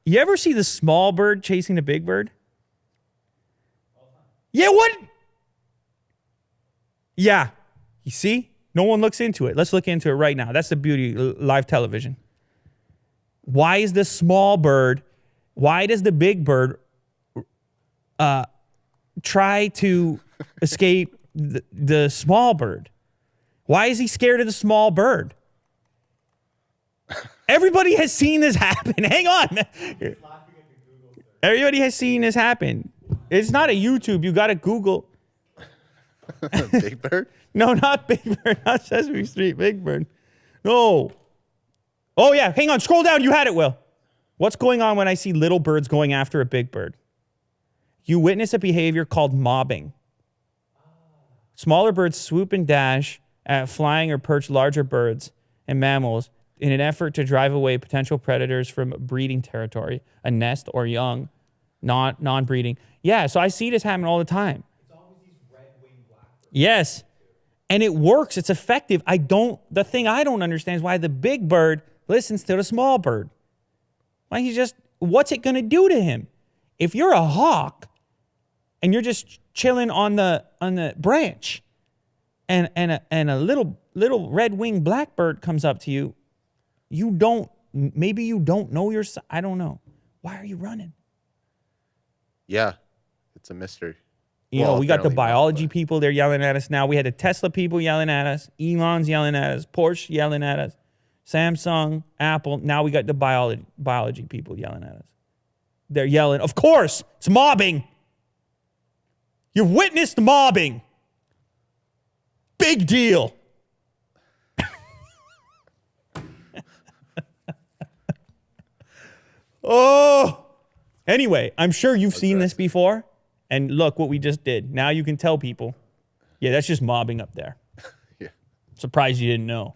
You ever see the small bird chasing the big bird? Yeah, what? Yeah. You see? No one looks into it. Let's look into it right now. That's the beauty of live television. Why is the small bird, why does the big bird try to escape the small bird? Why is he scared of the small bird? Everybody has seen this happen. Hang on. Everybody has seen this happen. It's not a YouTube. You got to Google. Big Bird? No, not Big Bird. Not Sesame Street. Big Bird. No. Oh, yeah. Hang on. Scroll down. You had it, Will. What's going on when I see little birds going after a big bird? You witness a behavior called mobbing. Smaller birds swoop and dash at flying or perch larger birds and mammals in an effort to drive away potential predators from breeding territory, a nest or young, non-breeding. Yeah, so I see this happen all the time. It's always these red-winged blackbirds. Yes. And it works. It's effective. The thing I don't understand is why the big bird listens to the small bird. Why what's it going to do to him? If you're a hawk and you're just chilling on the branch and a little red-winged blackbird comes up to you, maybe you don't know I don't know. Why are you running? Yeah, it's a mystery. You know, we got the apparently not, biology but- people, they're yelling at us now. We had the Tesla people yelling at us. Elon's yelling at us. Porsche yelling at us. Samsung, Apple. Now we got the biology people yelling at us. They're yelling, of course, it's mobbing. You've witnessed mobbing. Big deal. Oh. Anyway, I'm sure you've seen this before. And look what we just did. Now you can tell people, yeah, that's just mobbing up there. Yeah. Surprised you didn't know.